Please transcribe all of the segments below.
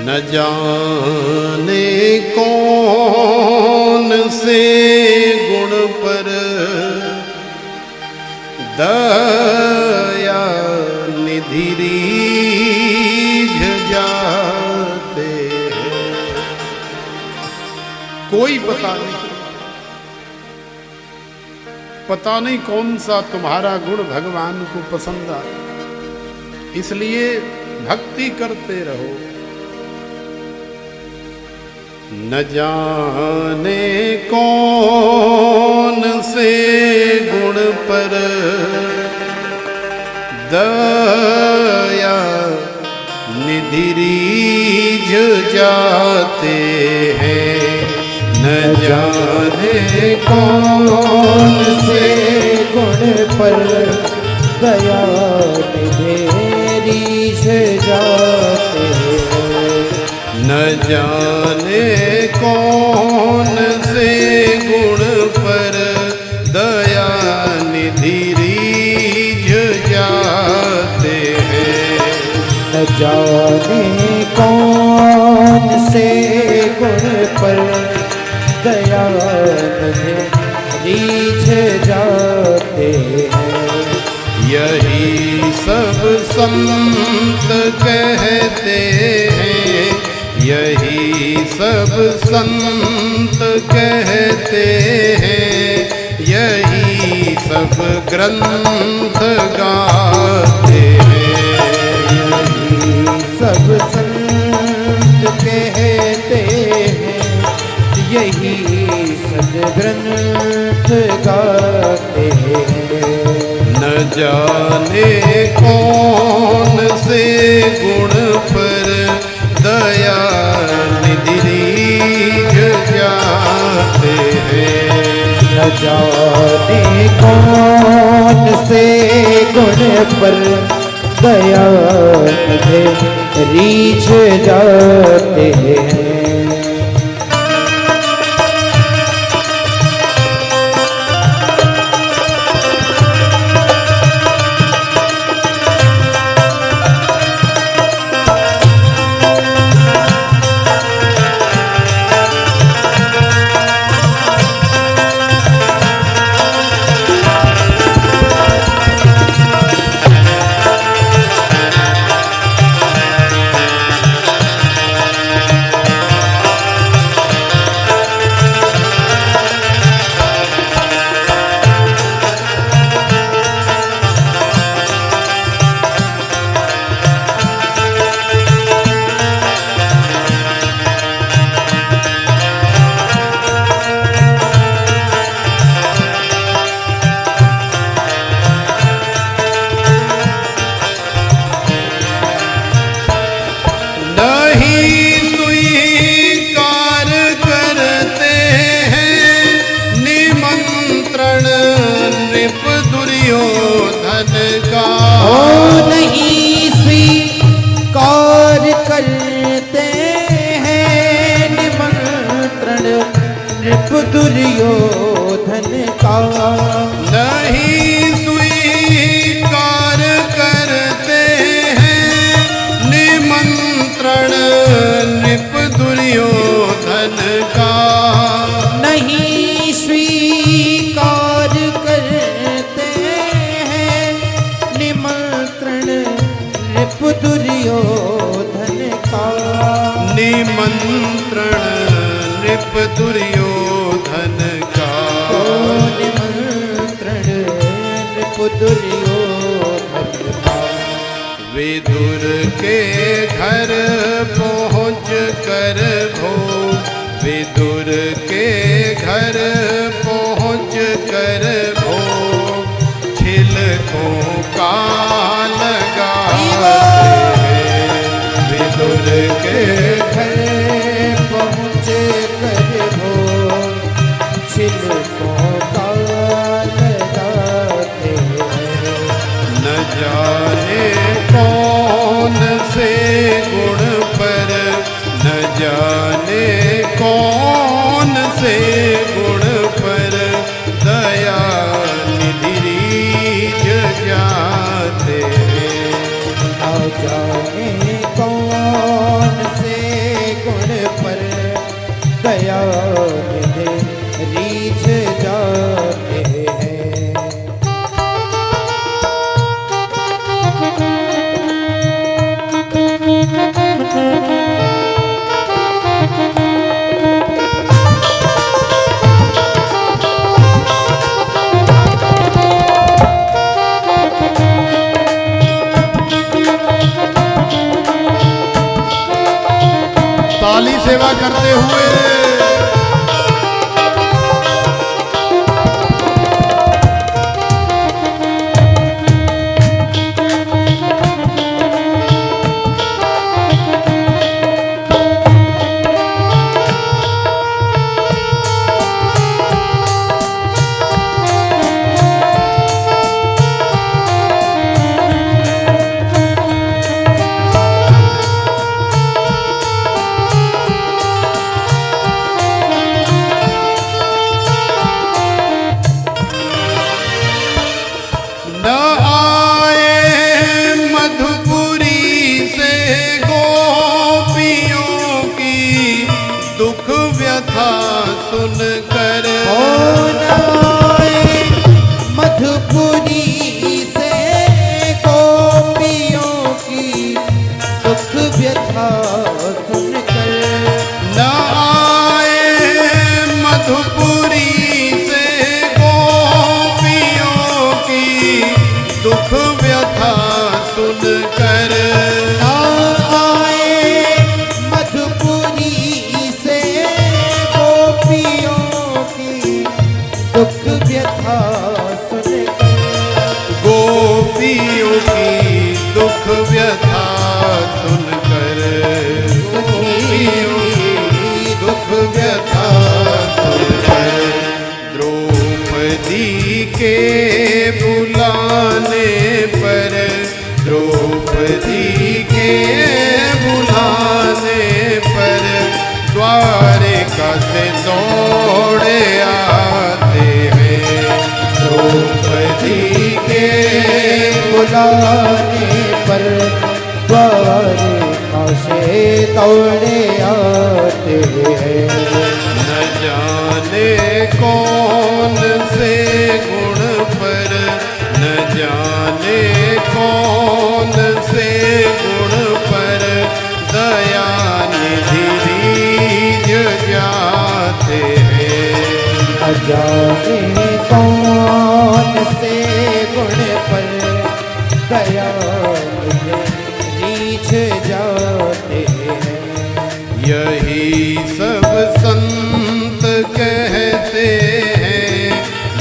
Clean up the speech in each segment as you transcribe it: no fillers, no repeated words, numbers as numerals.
न जाने कौन से गुण पर दया निधि रीझ जाते हैं। कोई पता नहीं कौन सा तुम्हारा गुण भगवान को पसंद आए, इसलिए भक्ति करते रहो। न जाने कौन से गुण पर दया निधि रीझ जाते हैं। न जाने कौन से गुण पर दया निधि रीझ जाते हैं। न जाने कौन से गुण पर दया निधि रीझ जाते हैं। न जाने कौन से गुण पर दया निधि रीझ जाते हैं। यही सब संत कहते हैं, यही सब संत कहते हैं, यही सब ग्रंथ गाते हैं। यही सब संत कहते हैं, यही सब ग्रंथ गाते हैं। न जाने कौन से गुण पर दया निधि रीझ जाते हैं। न जाने कौन से गुण पर दया निधि रीझ जाते हैं। नहीं स्वीकार करते हैं निमंत्रण नृप दुर्योधन का। नहीं स्वीकार करते हैं निमंत्रण नृप दुर्योधन का। नहीं स्वीकार करते हैं निमंत्रण नृप दुर्योधन का। निमंत्रण नृप दुर्योधन का। निमंत्रण नृप दुर्योधन का। विदुर के घर पहुँच कर भोग, विदुर के घर पहुँच कर भोग छिलकों का लगाते हैं। विदुर के घर पहुँच कर भोग छिलकों का लगाते हैं। न जाने कौन से गुण पर, न जाने कौन से गुण पर दया निधि रीझ जाते ताली सेवा करते हुए सुनकर मधुपुरी से गोपियों की दुख व्यथा सुनकर न आए मधुपुरी से गोपियों की दुख व्यथा सुनकर दुख व्यथा सुनकर गोपियों की दुख व्यथा सुनकर गोपियों की दुख व्यथा सुनकर द्रौपदी के बुलाने पर द्रौपदी के बुलाने पर द्वारिका से दौड़े द्रौपदी के बुलाने पर द्वारिका से दौड़े आते हैं। न जाने कौन से गुण पर न जाने कौन से गुण पर दया निधि रीझ जाते हैं। न जाने कौन से गुण पर दया रीझ जाते हैं। यही सब संत कहते हैं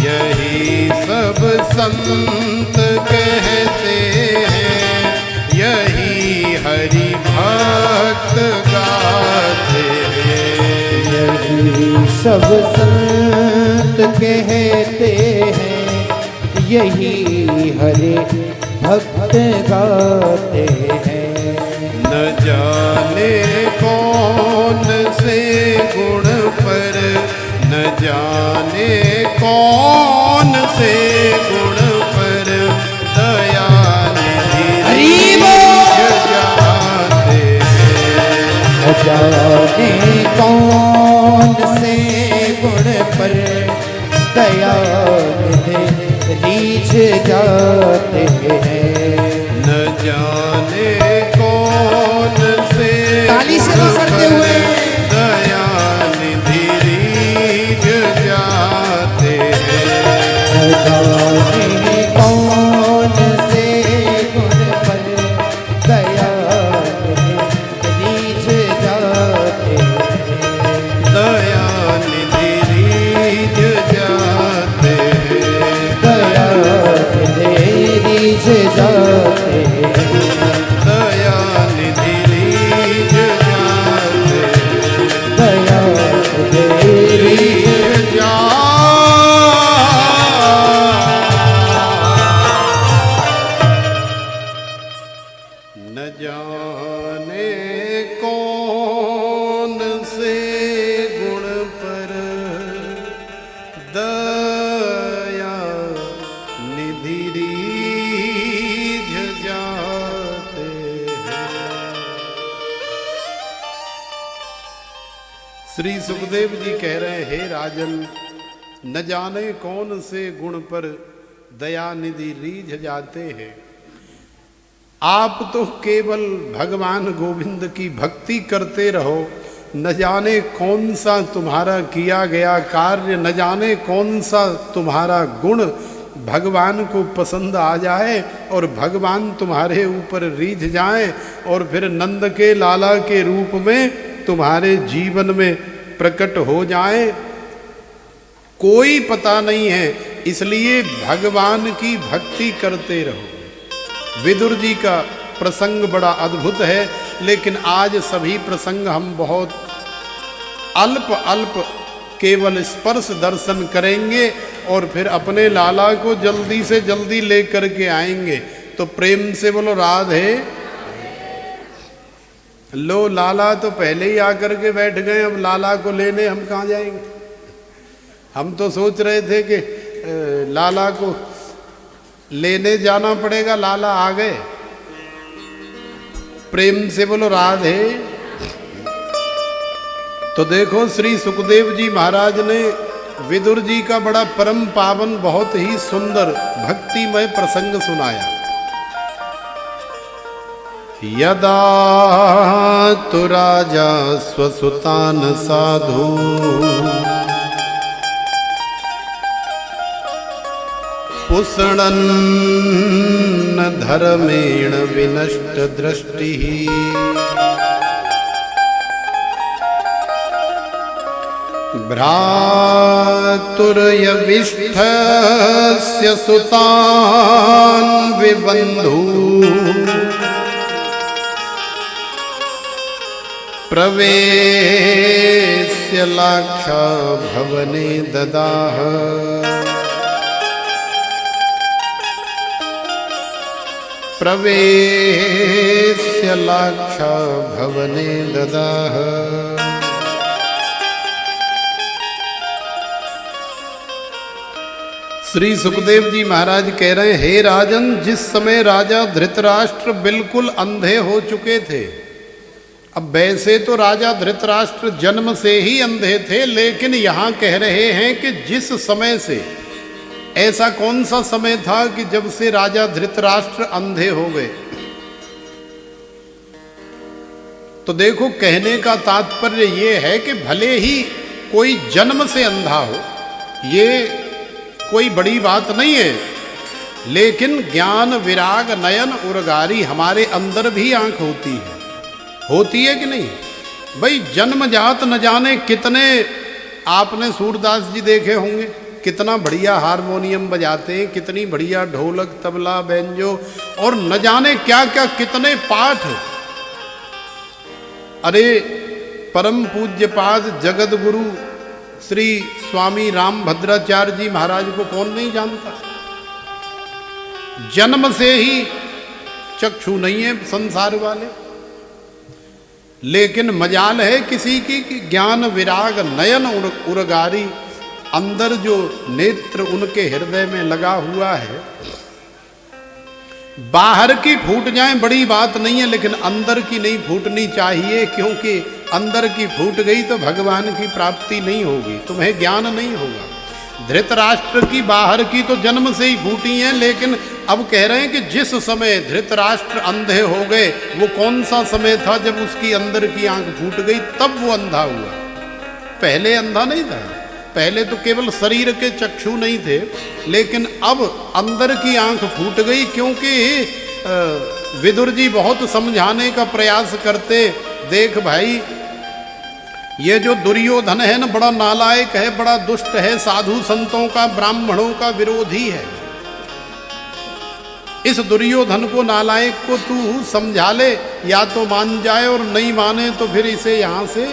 यही सब संत कहते हैं यही हरि भक्त गाते हैं। यही सब संत कहते हैं यही हरि भक्त गाते हैं। न जाने कौन से गुण पर न जाने कौन से गुण पर दया निधि जाते हैं। न जाने कौन से गुण पर दया रीझ जाते हैं। न जाने कौन से ताली से करते हुए दया निधि रीझ जाते हैं। न जाने कौन से गुण पर दया रीझ जाते हैं। दया निधि रीझ जाते हैं। दया रीझ जाते हैं। दया निधि रीझ जाते हैं। दया रीझ जा न जाने कौन से गुण पर दया निधि रीझ जाते हैं। श्री सुखदेव जी कह रहे हैं, हे राजन, न जाने कौन से गुण पर दया निधि रीझ जाते हैं। आप तो केवल भगवान गोविंद की भक्ति करते रहो, न जाने कौन सा तुम्हारा किया गया कार्य, न जाने कौन सा तुम्हारा गुण भगवान को पसंद आ जाए और भगवान तुम्हारे ऊपर रीझ जाए और फिर नंद के लाला के रूप में तुम्हारे जीवन में प्रकट हो जाए, कोई पता नहीं है। इसलिए भगवान की भक्ति करते रहो। विदुर जी का प्रसंग बड़ा अद्भुत है, लेकिन आज सभी प्रसंग हम बहुत अल्प अल्प केवल स्पर्श दर्शन करेंगे और फिर अपने लाला को जल्दी से जल्दी लेकर के आएंगे। तो प्रेम से बोलो राधे। लो, लाला तो पहले ही आकर के बैठ गए, अब लाला को लेने हम कहाँ जाएंगे। हम तो सोच रहे थे कि लाला को लेने जाना पड़ेगा, लाला आ गए। प्रेम से बोलो राधे। तो देखो श्री सुखदेव जी महाराज ने विदुर जी का बड़ा परम पावन बहुत ही सुंदर भक्तिमय प्रसंग सुनाया। यदा तु राजा स्वसुतान साधु पुष्णन् धर्मेण विनष्ट दृष्टि भ्रातुर्यविष्ठस्य सुतान् विबन्धु प्रवेश्य लाक्षा भवने ददाह। प्रवेश्य लाक्षा भवने ददाह। श्री सुखदेव जी महाराज कह रहे हैं, हे राजन, जिस समय राजा धृतराष्ट्र बिल्कुल अंधे हो चुके थे। अब वैसे तो राजा धृतराष्ट्र जन्म से ही अंधे थे, लेकिन यहां कह रहे हैं कि जिस समय से, ऐसा कौन सा समय था कि जब से राजा धृतराष्ट्र अंधे हो गए। तो देखो, कहने का तात्पर्य ये है कि भले ही कोई जन्म से अंधा हो, ये कोई बड़ी बात नहीं है, लेकिन ज्ञान विराग नयन उर्गारी हमारे अंदर भी आंख होती है कि नहीं। भाई जन्मजात न जाने कितने, आपने सूरदास जी देखे होंगे, कितना बढ़िया हारमोनियम बजाते हैं, कितनी बढ़िया ढोलक तबला बैंजो और न जाने क्या क्या कितने पाठ। अरे परम पूज्य पाद जगत गुरु श्री स्वामी रामभद्राचार्य जी महाराज को कौन नहीं जानता। जन्म से ही चक्षु नहीं है संसार वाले, लेकिन मजाल है किसी की कि ज्ञान विराग नयन उर्गारी, अंदर जो नेत्र उनके हृदय में लगा हुआ है। बाहर की फूट जाए बड़ी बात नहीं है, लेकिन अंदर की नहीं फूटनी चाहिए, क्योंकि अंदर की फूट गई तो भगवान की प्राप्ति नहीं होगी, तुम्हें ज्ञान नहीं होगा। धृतराष्ट्र की बाहर की तो जन्म से ही फूटी है, लेकिन अब कह रहे हैं कि जिस समय धृतराष्ट्र अंधे हो गए, वो कौन सा समय था जब उसकी अंदर की आंख फूट गई, तब वो अंधा हुआ। पहले अंधा नहीं था, पहले तो केवल शरीर के चक्षु नहीं थे, लेकिन अब अंदर की आंख फूट गई। क्योंकि विदुर जी बहुत समझाने का प्रयास करते, देख भाई, ये जो दुर्योधन है ना, बड़ा नालायक है, बड़ा दुष्ट है, साधु संतों का ब्राह्मणों का विरोधी है। इस दुर्योधन को, नालायक को तू समझा ले, या तो मान जाए और नहीं माने तो फिर इसे यहाँ से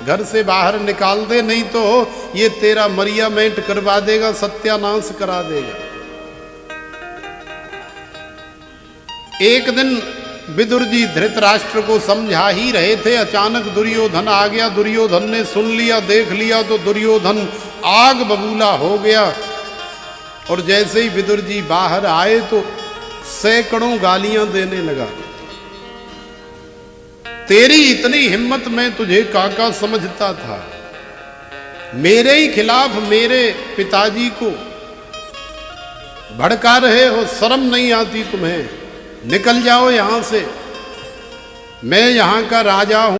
घर से बाहर निकाल दे, नहीं तो ये तेरा मरियामेंट करवा देगा, सत्यानाश करा देगा। एक दिन विदुर जी धृतराष्ट्र को समझा ही रहे थे, अचानक दुर्योधन आ गया। दुर्योधन ने सुन लिया, देख लिया तो दुर्योधन आग बबूला हो गया। और जैसे ही विदुर जी बाहर आए तो सैकड़ों गालियां देने लगा। तेरी इतनी हिम्मत मैं तुझे काका समझता था, मेरे ही खिलाफ मेरे पिताजी को भड़का रहे हो, शर्म नहीं आती तुम्हें, निकल जाओ यहां से, मैं यहां का राजा हूं।